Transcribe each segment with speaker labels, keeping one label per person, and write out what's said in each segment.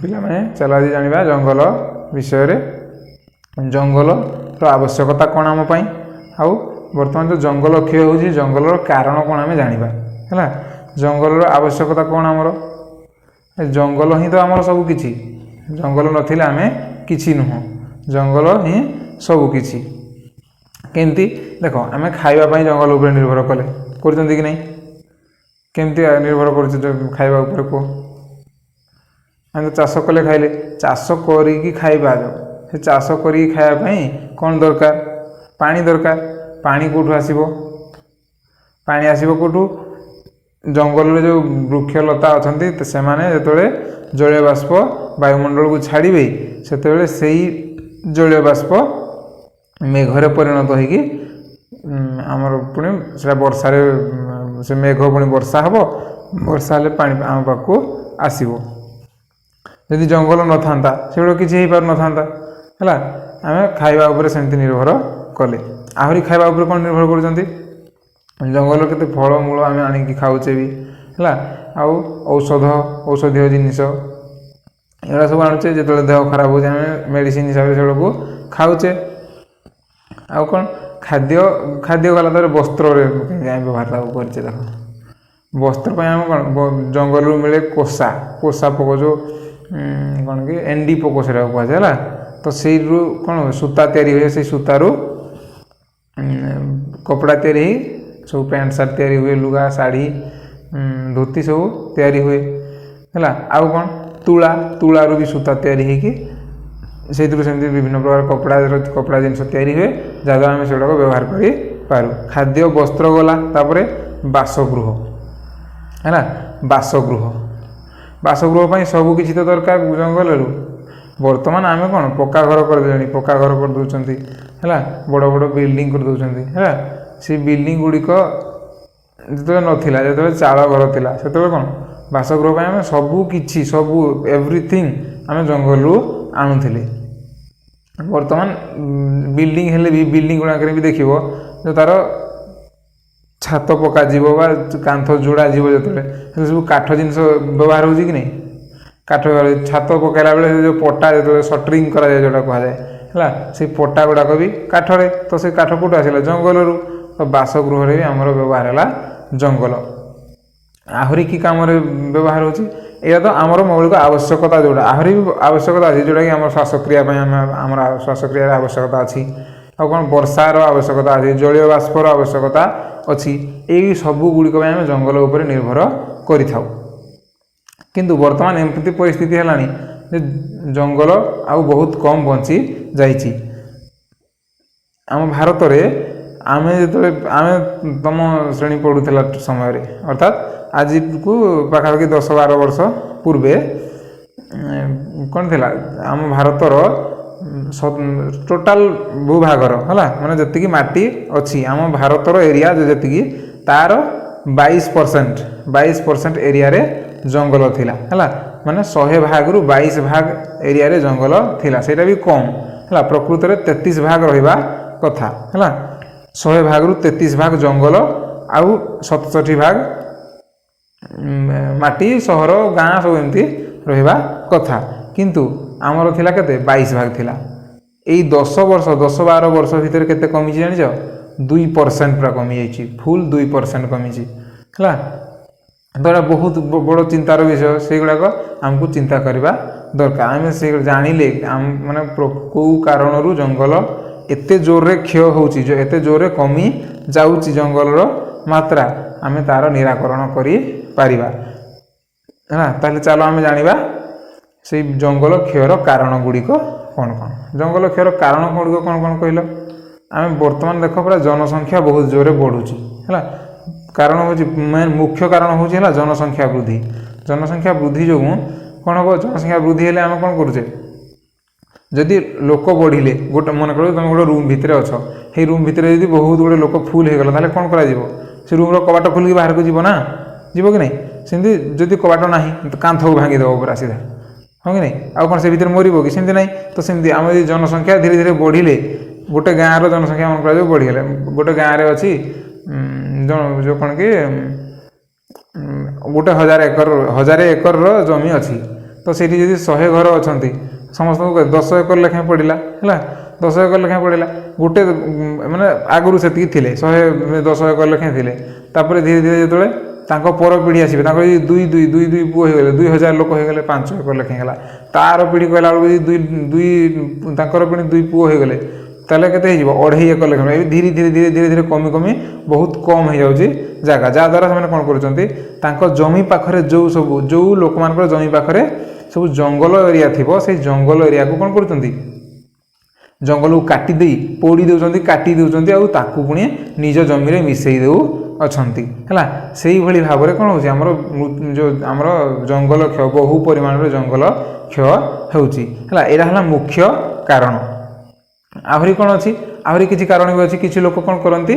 Speaker 1: पिलाने चल आज जानिबा जंगल विषय रे जंगल आवश्यकता कौन आम आउ बर्तमान जो जंगल क्षय हो जंगल कारण कौन आम जाना है जंगल आवश्यकता कौन आमर जंगल ही तो आमर सबकि जंगल नथिले आम कि नुह जंगल ही सबकि केमती देख आम खावाई जंगल उपर निर्भर कले कर कि नहीं केमती निर्भर कर खावा उपर कह आम तो चाष कले खाइले चाष करी खाइबा से चाष करी खायापाई कौन दरकार पानी दरकार पानी कौटू आसब पानी आसब कौटू जंगल में जो वृक्षलता अच्छा से माने जो जलीय बाष्प वायुमंडल को छाड़े से से जलीय बाष्प मेघरे परिणत होगी आमर पुणी से वर्षा से मेघ पुणी वर्षा हम वर्षा हेल्ले पा आम पाक आसब यदि जंगल न था से किसी हो पार न था है आम खाइबा उपर सेमती निर्भर कले आहरी खाइबा उपर कौन निर्भर कर जंगल केते फल मूल आम आनिकी खाऊचे भी है आउ औषधीय जिनिस एगुड़ा सब आणुचे जो देह खराब हो मेडिसिन हिसाब से को खाऊचे आउ कौन खाद्य खाद्य गला तर वस्त्र व्यवहार करचे देख वस्त्र पर आम कौन जंगल मिले कोसा कोसा पोक जो कौन कि एंडी पोक से कहुए तो से कौन सूता तैयारी हुए से सूतारू कपड़ा तैयारी सब पैंट सार्ट तैयारी हुए लुगा साड़ी धोती सब तैयारी हुए है आउ कौन तुला तुलारू भी सूता तैयारी होगी से विभिन्न प्रकार कपड़ा जिनस तैयारी हुए जहाँ आम से व्यवहार कर खाद्य वस्त्र गला तापर बासगृह है बासगृह बासगृह सबकि तो दरकार जंगल बर्तमान आम कौन पक्का घर करदे पक्का घर कर दौरान है बड़ बड़ बिल्डिंग कर दौरान है से बिल्डिंग गुड़िक जो नाला जो चाल घर था से कौन बासगृह आम सबकि सब एव्रीथिंग आम जंगल आणुले बर्तमान बिल्डिंग हेले भी बिल्डिंग गुड़ाक भी देख जो तार छात पका कांथ जोड़ा जो सब काठ जिन व्यवहार हो कि नहीं काठ व्यवहार छात पकड़ा बेले जो पटा जो सटरिंग कराए जोटा कहुए है से पटा गुड़ाक भी काठरे तो से काठ कौट आसला जंगल तो बासगृह भी आमर व्यवहार है जंगल आहरी कि कम व्यवहार होगा तो आमर मौलिक आवश्यकता जोड़ा आहरी भी आवश्यकता अच्छी जोटा कि आम श्वासक्रिया आम श्वासक्रियार आवश्यकता अच्छी आ कौन वर्षार आवश्यकता अच्छी जलीय बाष्पर आवश्यकता अच्छी यही सबू गुड़िक आम जंगल उपर निर्भर करिथाउ किंतु वर्तमान एमती परिस्थिति है जंगल आउ बहुत कम बंची जाइछि आम भारत में आम जो आम तम श्रेणी पढ़ुला समय अर्थात आज को पाखापाखि 10-12 वर्ष पूर्वे कौन थी आम भारतर टोटाल भूभागर है माने जी माटी अच्छी आम भारतर एरिया जो जी तार 22% एरिया रे जंगल थिला है माने 100 भाग रु 22 भाग एरिया रे जंगल थिला सेटा भी कम है प्रकृत में 33 भाग रहिबा कथा है 100 भाग रु 33 भाग जंगल आउ 67 भाग माटी सहर गाँ सब एमती रहिबा कथा किंतु आमर थिला केते 22 भाग थिला एई 10-12 वर्ष भितर केते कमी जानिछ 2% पूरा कमी जाइछि फुल 2% कमी है तो बहुत बड़ चिंतार विषय से गुड़ाक आमको चिंता करवा दरकार आम से जानिले आम माने कौ कारण जंगल एते जोर रे क्षय होउछि जो एते जोर रे कमी जाउछि जंगलर मात्रा आम तार निराकरण करि पारिबा है ताले चलो आम जानिबा से जंगल क्षयर कारण गुड़िक कौन कौन जंगल क्षयर कारण गुड़िक कौन कौन कहल आम बर्तमान देख पूरा जनसंख्या बहुत जोरे बढ़ुछि है कारण हूँ मेन मुख्य कारण हूँ जनसंख्या वृद्धि जो कौन हम जनसंख्या वृद्धि हेले आम कौन करुचे जदि लोक बढ़िले गोटे मन कर तुम गोटे रूम भितर अच्छ से रूम भितर यदि बहुत गुड़े लोक फुल हो गला कौन कर से रूम कबाट खोलिक बाहर को जीव ना जीव कि नहीं सेमती जदि कबाट ना तो कांथ को भांगीदेव पूरा सीधा हाँ कि नहीं आउ कौन से भितर मरब कि सेमती ना तो सेमती आम जनसंख्या धीरे धीरे बढ़िले गोटे गाँव जनसंख्या मन कर बढ़ीगले गोटे गाँव में अच्छी जो कौन कि गोटे 1000 एकर जमी अच्छी तो तो सीठी जदि 100 घर अच्छा समस्त 10 एकर लेखाएं पड़ा है 10 एकर लेखाएं पड़ा गोटे माने आगुरी से 110 एकर लेखाएं थे धीरे धीरे जो पर पीढ़ी आसवे दुई दुई दुई दुई पुओ हो गले 2000 लोक हो गले 5 एकर लेखाएं है तार पीढ़ी कहला बेलू दुई दुई पुणी 2 पुओ हो गले ताले केते हो 2.5 एकर लेखाएं धीरे धीरे धीरे धीरे धीरे कमी कमी बहुत कम हो जाऊँगी जगह जहाँद्वारा से कौन कर जमी पाखरे जो सब जो लोक मान जमी पाखरे सब जंगल एरिया थी से जंगल एरिया को कौन कर जंगल को काटिदे पोड़ी दौरान काटी दौरान आउ पुणी निज जमी मिसई दौ अच्छा है से ही भाव में कौन हो जो आमर जंगल क्षय बहु परिमाण जंगल क्षय होगा मुख्य कारण आहरी कौन अच्छी आहरी किसी कारण भी अच्छी किसी लोक कौन करती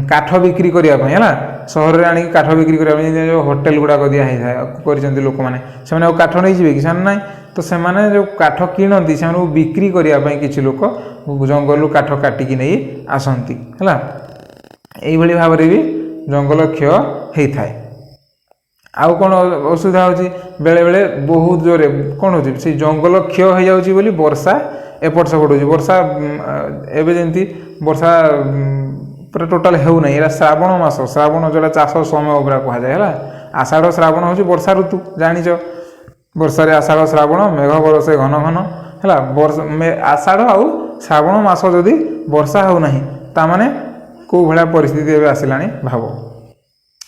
Speaker 1: काठ बिक्री करने है सहर में आनी काठ बिक्री करने जो होटेल गुड़ाक दिखाई कर लोक मैंने काठ नहीं जी कि ना तो से जो काठ किणती से बिक्री करने किसी लोक जंगल काठ काटिकी नहीं आसती है यही भाव में भी जंगल क्षय होता है आउ कौन असुविधा होची बेले बेले बहुत जोरे कौन हो जंगल क्षय हो जाऊँगी बोली वर्षा एपट सेपट हो वर्षा एवं जमी वर्षा पूरा टोटाल होना ये श्रावण मास श्रावण जोड़ा चाष समय पूरा कहुए है आषाढ़ श्रावण हूँ वर्षा ऋतु जाच वर्षा आषाढ़ श्रावण मेघ बरसे घन घन है आषाढ़ आउ श्रावण मास जदि वर्षा होना ताने कौ भाया परिस्थिति एवं आसला भाव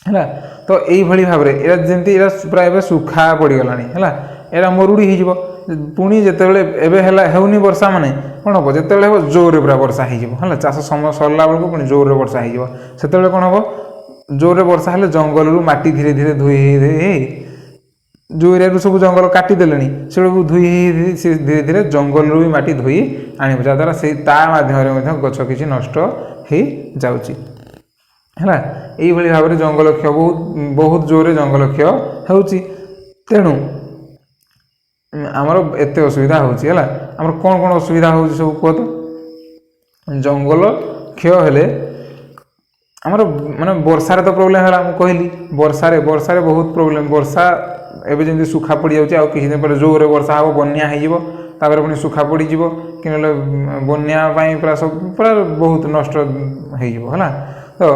Speaker 1: है तो यही भाव में जमी प्राय सुखा पड़गला है यहाँ मरुड़ी हो पुणी जिते होनी वर्षा माने कौन हम जिते हम जोर पूरा वर्षा हो चाष समय सरला बेलू पुणी जोर वर्षा हो कौन हम जोर वर्षा हेल्ले जंगल माटी धीरे धीरे धोई जो एरिया सब जंगल काटिदेले से धोई धीरे धीरे जंगल भी माटी धोई आने जहाँद्वारा से माध्यम गछ किसी नष्ट हो जाऊँगी है यही भाव में जंगल क्षय बहुत बहुत जोर जंगल क्षय हो तेणु आमर एत असुविधा होची है आमर कौन कौन असुविधा हो सब कह तो जंगल क्षय हेले आमर माने वर्षार तो प्रोब्लेम है कहली वर्षारे बहुत प्रोब्लेम वर्षा एवं जमी सुखा पड़ जाऊँगी आउ किसी दिन पर जोर वर्षा हम बन्या हो पुणी सुखा पड़ज कि बन्या पूरा सब पूरा बहुत नष्ट है तो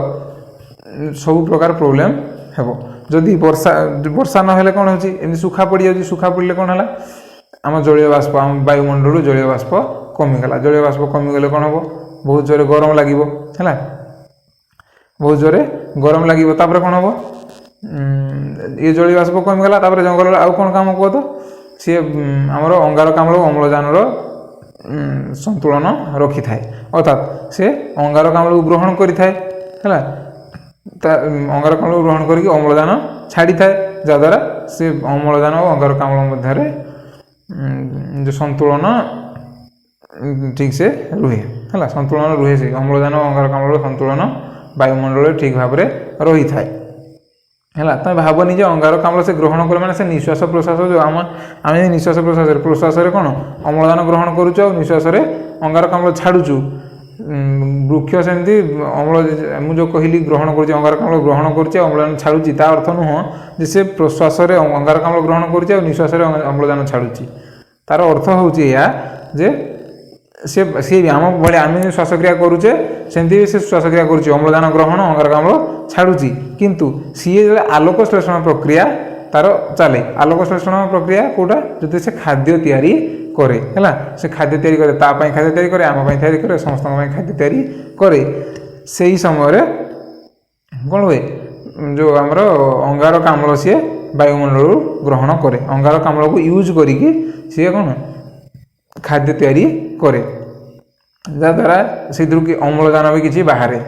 Speaker 1: सब प्रकार प्रोब्लेम हे जदि वर्षा वर्षा ना कौन हो सुखा पड़ जाऊँगी सुखा पड़े कौन है आम जलीय बाष्प आम वायुमंडल जलीय बाष्प कमिगला जलीय बाष्प कमिगले कौन हम बहुत जोरे गरम लगे है बहुत जोरे गरम लगे कौन हम ये जलीय बाष्प कमिगला जंगल आउ कौन काम कह तो सी आमर अंगारकाम्ल अम्लजान संतुलन रखी थाए अर्थात से अंगारकाम्ल को ग्रहण करें अंगारकाम्ल को ग्रहण करके अम्लजान छाड़ी थाए जहाँद्वारा से अम्लजान और अंगारकाम्ल मध्य जो संतुलन ठीक से रुहे है संतुलन रुहे से अम्लजान और अंगारकाम्ल संतुलन वायुमंडल ठीक भाव में रही थाए है तुम भावनी जे अंगारकाम्ल से ग्रहण कर माने निश्वास प्रश्वास जो आम निश्वास प्रश्वास कौन अम्लजान ग्रहण करुच निश्वास अंगारकाम्ल छाड़ुचु वृक्ष सेमती अम्ल मुझे कहली ग्रहण कर अंगारकाम्ल ग्रहण कर अम्लजान छाड़ुची ता अर्थ नुह जे से प्रश्वास अंगारकाम्ल ग्रहण कर निश्वास अम्लजान छाड़ुची तार अर्थ हूँ जे सी आम भाई आम श्वासक्रिया करुचे सेमती से श्वासक्रिया करुचे अम्लजान ग्रहण अंगारकाम्ल छाड़ुची किंतु सी जो आलोक श्लेषण प्रक्रिया तार चले आलोक श्लेषण प्रक्रिया कौटा जो से खाद्य तैयारी करे है से खाद्य तैयारी करे तापाई खाद्य तैयारी करे आम तैयारी करे समस्त खाद्य तैयारी करे से ही समय कौन हुए जो आमर अंगारकाम्ल सी वायुमंडल ग्रहण करे अंगारकाम्ल को यूज करिकी सी कौन खाद्य तैयारी करे जहाँद्वारा से कि अम्लजान भी किसी बाहर है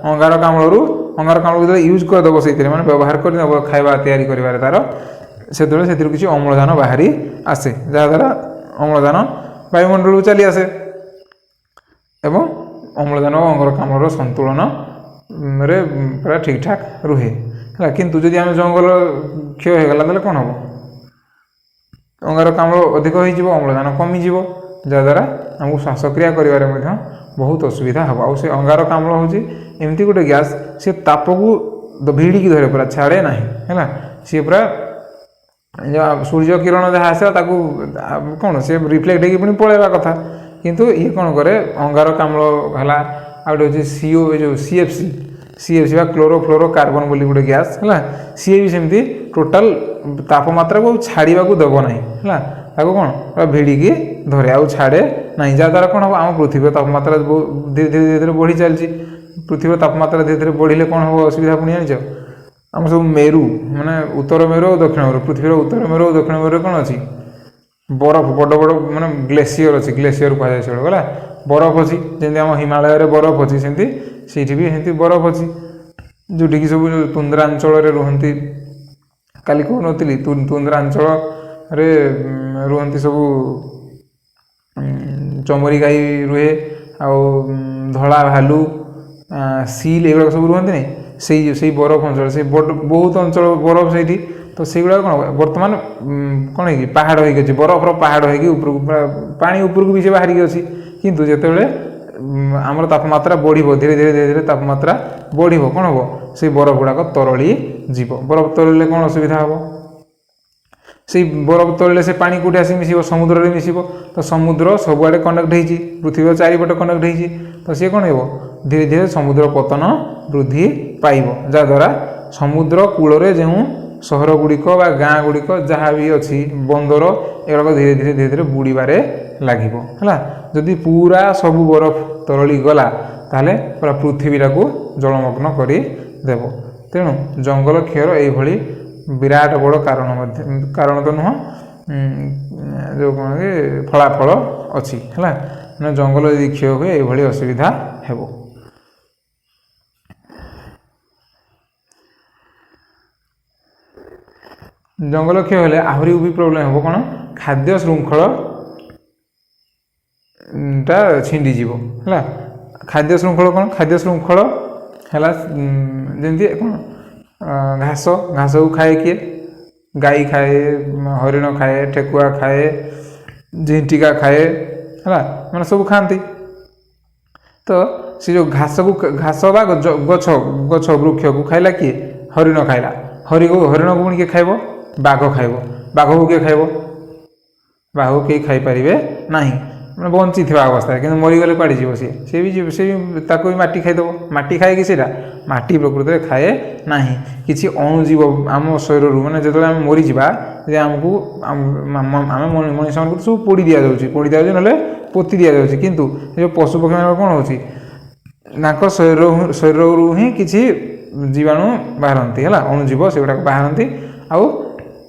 Speaker 1: अंगारकाम्ल जो यूज करदेव से मैंने व्यवहार कर खाଇବା तैयारी कर तार से किसी अम्लजान बाहरी आसे जहाँद्वारा अम्लजान वायुमंडल को चली आसे एवं अम्लजान और अंगारकाम्ल संतुलन रे पूरा ठीक ठाक रुहे है किंतु जदि आम जंगल क्षय होगला तेल कौन हम अंगारकाम्ल अधिक हो अम्लजान कमिज जहाँद्वारा आमको श्वासक्रिया कर बहुत असुविधा हम आउ से अंगारकाम्ल हूँ एमती गोटे गैस से ताप को भिड़िकी धरे पूरा छाड़े ना है सी पूरा सूर्य किरण जहाँ आसे ताकू कौन से रिफ्लेक्ट होगी पुणी पलैवा कथा किंतु ये कौन करे अंगारकाम्ल है आ गए हूँ सीओ जो सीएफसी बा क्लोरोफ्लोरो कार्बन बोली गोटे गैस है सी भी सेमती टोटाल तापमात्रा को छाड़ा को देव ना है ताको कौन भिड़िकी धरे आउ छाड़े ना जहाँद्वारा कौन हम आम पृथ्वी तापमात्रा धीरे धीरे धीरे बढ़ी चलती पृथ्वी तापमात्रा धीरे धीरे बढ़िले कौन हम असुविधा पुणी जान आम सब मेरु माने उत्तर मेरु और दक्षिण मेरु पृथ्वीर उत्तर मेरु और दक्षिण मेरु कौन अच्छी बरफ बड़ बड़ माने ग्लेसीयर अच्छी ग्लेसीयर कहुए से गला बरफ अच्छी जमी आम हिमालय बरफ अच्छी सेमती से भी सेमती बरफ अच्छी जोटिकी सब तुंद्रांचल रुहति काली कहूनी तुंद्रांचल रुहति सब चमरी गाई रुहे आ धला भालू सील एगुड़ा सब रुहति नहीं से बरफ अंचल से बहुत अंचल बरफ से तो से गुड़ा कौन बर्तमान कौन है कि पहाड़ हो बरफर पहाड़ हो पानी उपरको भी से बाहर अच्छी किंतु जिते आमर तापमात्रा बढ़ धीरे धीरे धीरे धीरे तापमात्रा बढ़ कौन हम से बरफ गुड़ाक तरली जीव बरफ तरले कौन असुविधा हम से बरफ तरले से पानी कौटे आसी मिस समुद्र में मिसब तो समुद्र सबुआड़े कनेक्ट होती पृथ्वी चारिपटे कनेक्ट होती तो सी कौन हो धीरे धीरे समुद्र पतन वृद्धि पाइब जहाँद्वारा समुद्र कूल जो सहर गुड़िक गाँ गुड़िक जहाँ भी अच्छी बंदर एगुड़ाक धीरे धीरे धीरे धीरे बुड़बारे लगे है जदि पूरा सबू बरफ तरली गला ताले पूरा पृथ्वी को जलमग्न करदेव तेणु जंगल क्षयर ये विराट बड़ कारण तो नुह जो कौन कि फलाफल अच्छी है जंगल यदि क्षय हुए ये असुविधा हेब जंगल क्षय हेले आहरी भी प्रोब्लेम हम कौन खाद्य श्रृंखल टा छिंडीजीव है खाद्य श्रृंखल कौन खाद्य श्रृंखल है जमी कौन घास घास को खाए किए गाई खाए हरिण खाए ठेकुआ खाए झिंटिका खाए है मैंने सब खाती तो से जो घास को घास बा गछ गछ वृक्ष को खाइला किए हरिण खाइला हरिण को पुणी किए खाइब बाघ खाइब बाघ को किए खाइब बाघ को कई खाई पारे ना मैंने बंची थी अवस्था कि मरीगले कड़े जीव सी भी ताको भी माटी खाईदेव माटी खाए कि माटी प्रकृत में खाए ना कि अणुजीव आम शरीर मैंने जो आम मरीजा आमको आम मनीष मान सब पोड़ी दि जाऊँगी पोड़ी दि ना पोती दि जाऊँगी किंतु जो पशु पक्षी मान कौन हो शरीर ही किसी जीवाणु बाहरती है अणुजीव से गुड़ाक बाहरती आउ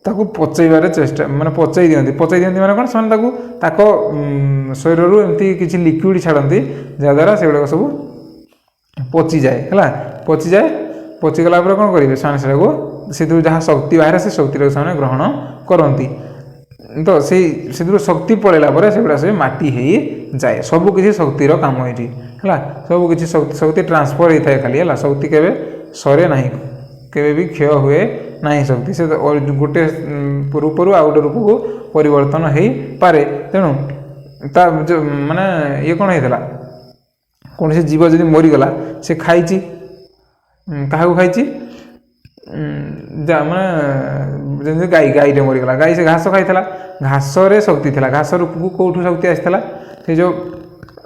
Speaker 1: ताकू पचेबार चेष्टा माने पचई दियंती माने कौन से शरीर एमती किसी लिक्विड छाड़ती जहाँद्वारा से गुड़ाक सब पची जाए है पचिगला कौन करेंगे से जहाँ शक्ति बाहर से शक्ति से ग्रहण करती तो से शक्ति पलैला से गुड़ा सब माटी हो जाए सबकि शक्तिर काम ये है सबकि शक्ति ट्रांसफर होता है खाली है शक्ति केवे सरे ना केवे भी क्षय हुए ना शक्ति से गोटे रूप आ गोटे रूप को परिवर्तन हो पारे तेणु माने ये कौन होता कौन से जीव जब मरीगला से खाई क्या खाई माने जमी गाई गाईटे मरीगला गाई से घास खाई घास रे शक्ति थी घास रूप को कौटू शक्ति आसाला से जो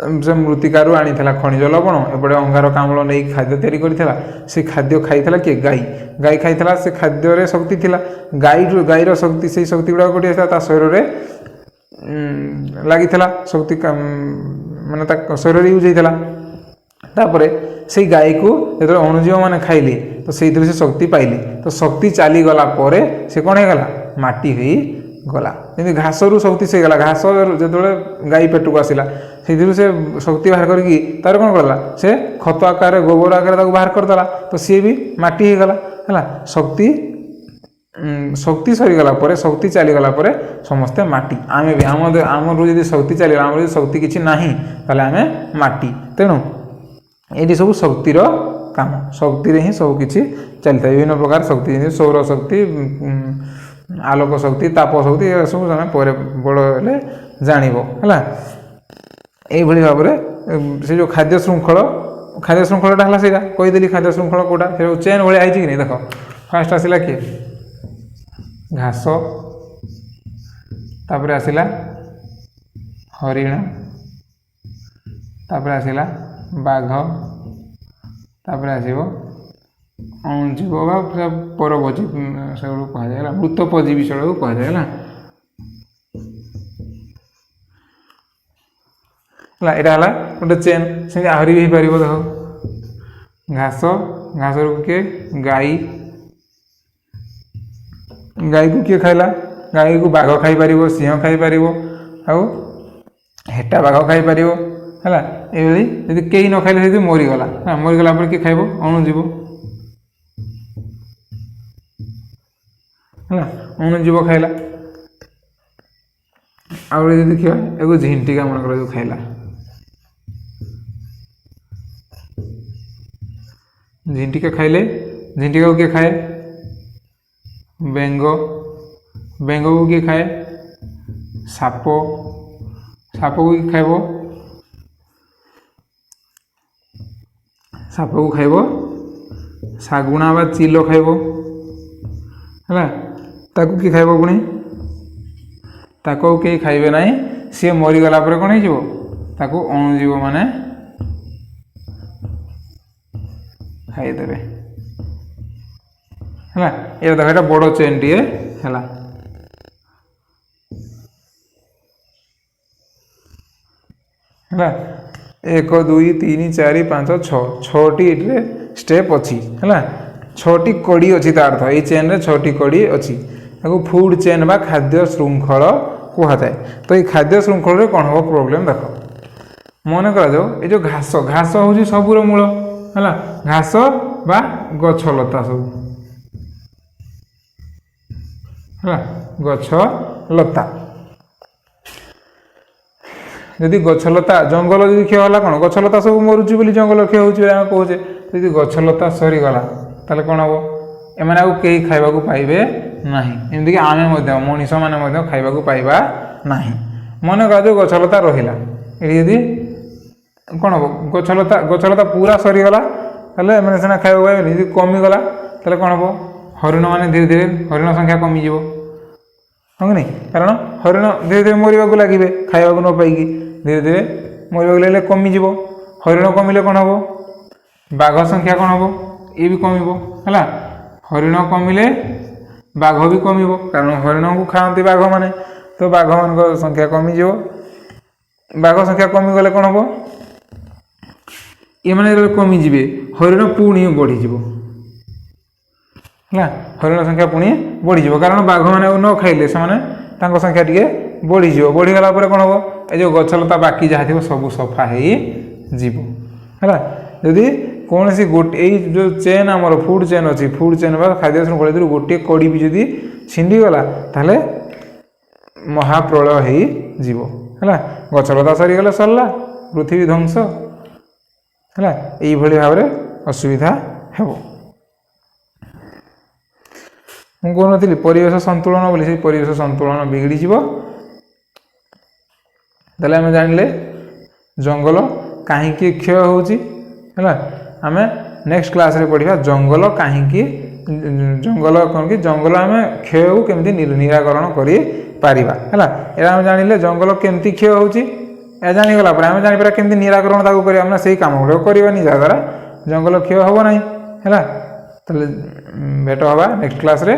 Speaker 1: मृत्तिकार आनी खनिज लवण एपटे अंगारकाम्ल नहीं खाद्य तैयारी करथिला से खाद्य खाई किए गाई खाई से खाद्य रे शक्ति थिला गाईर शक्ति से शक्ति गुड़ा कौटी आसा शरीर में लगी शक्ति माने शरीर यूज होता तापर से गाई को जो अणुजीव मैंने खाइले तो से शक्ति पाइले तो शक्ति चलीगला से कौन होगा माटी हो गला जमी घास रु शक्ति से गला घास जो गाई पेट को आसला से शक्ति बाहर करके तार कौन करला से खत आकार गोबर आकार बाहर करदेला तो सी भी माटी हो गला है शक्ति शक्ति सरीगला शक्ति चलीगला समस्ते माटी आम भी आम जब शक्ति चलीगला आम शक्ति किसी ना आम माटी तेणु ये सब शक्तिर काम शक्ति ही सब किसी चलता है विभिन्न प्रकार शक्ति सौर शक्ति आलोक शक्ति ताप शक्ति ये सब पर बड़ हेले जानिबो है ये भाव में से जो खाद्य श्रृंखलटा है सहीटा कहीदेली खाद्य श्रृंखल कौटा से चेन भाई आई कि नहीं देख फास्ट आसला किए घास तापर आसिला हरिण तापर आसिला बाघ तापर आसिबो अणुजीव बा परभोजी से कहुए मृतोपजीवी से कहुए यहाँ गोटे चेन से आहरी भी पार देख घास घास किए गाई गाई को किए खाइला गाई को बाघ खाई पार सिंह खाई पार आउ हेटा बाघ खाई पार है ये जब कहीं न खाइले से मरीगला मरीगला किए खाइब अणुजीव है अणुजीव खाइला आउ देखिए एगो झिंटिका मन जो खाइला झिंटिका खाइले झिंटिका को किए खाए बेंग बेंग को किए खाए साप साप को किए खाइब साप को खाइब शागुणा बा चिल खाइब है ताकू किए खाइब पुणी ताको कहीं खाइबे ना सी मरीगला कौन हो अणुजीव माने खाईदेवे है ये देख बड़ चेन टी है 1 2 3 4 5 6 6टी ये स्टेप अच्छी है 6टी कड़ी अच्छी तार ये चेन रे 6टी कड़ी अच्छी फूड चेन बा खाद्य श्रृंखल कहुए तो ये खाद्य श्रृंखल रे कौन हम प्रोब्लेम देख मन कर ये जो घास घास हूँ सबूर मूल है घास बा गछलता सब है गछलता जदि गछलता जंगल जब क्षय है कौन गछलता सब मरुची बोली जंगल क्षय हो कहे जदि गछलता सरीगला ताले कौन हम एम कई खाइबा पाइबे ना एमतीक आम मनीष मैंने खाइबा पाइबा ना मन कर जो गछलता रहा ये कौन हम गछलता गछलता पूरा सरीगला ताले मैंने सीना खाइबा पाइबे यदि कमिगला ताले कौन हम हरिण मैंने धीरे धीरे हरिण संख्या कमिज हाँ कि नहीं कारण हरिण धीरे धीरे मरवा लगे खाइबा न पाई धीरे धीरे मरवा लगे कमिज हरिण कमिले कौन हम बाघ संख्या कौन हम ये भी कम है हरिण कमिले बाघ भी कम कारण हरिण को खाती बाघ मैंने तो बाघ मान संख्या कमिज बाघ संख्या कमिगले कौन हम ये मैंने कमिजे हरिण पुणी बढ़ीज है हरिण संख्या पुणी बढ़ीज कारण बाघ मैंने न खाइले से संख्या टी बढ़ीज बढ़ीगला कौन हम ये जो गछलता बाकी जहाँ थी सब सफा है जदि कौन सी गोटे जो चेन आमर फूड चेन अच्छी फूड चेन बा खाद्य श्रृंखला गोटे कड़ी भी जदि छिंडीगला ताले महाप्रलय है गछलता सरीगले सरला पृथ्वी ध्वंस है यही भाव में असुविधा हे मुझे परिवेश संतुलन बोली से परिवेश संतुलन बिगड़ी ताले आम जानिले जंगल कहीं क्षय होची है आम नेक्स्ट क्लास रे पढ़िबा जंगल कहीं जंगल कौन कि जंगल आम क्षय को केमती निराकरण करि पारिबा है ये आम जानिले जंगल केमती क्षय होची या जानिगला आम जापर केमती निराकरण ताकू करिया से काम गुड़ा करवानी जहाँद्वारा जंगल क्षय हम ना है भेट हवा नेक्स्ट क्लास रे।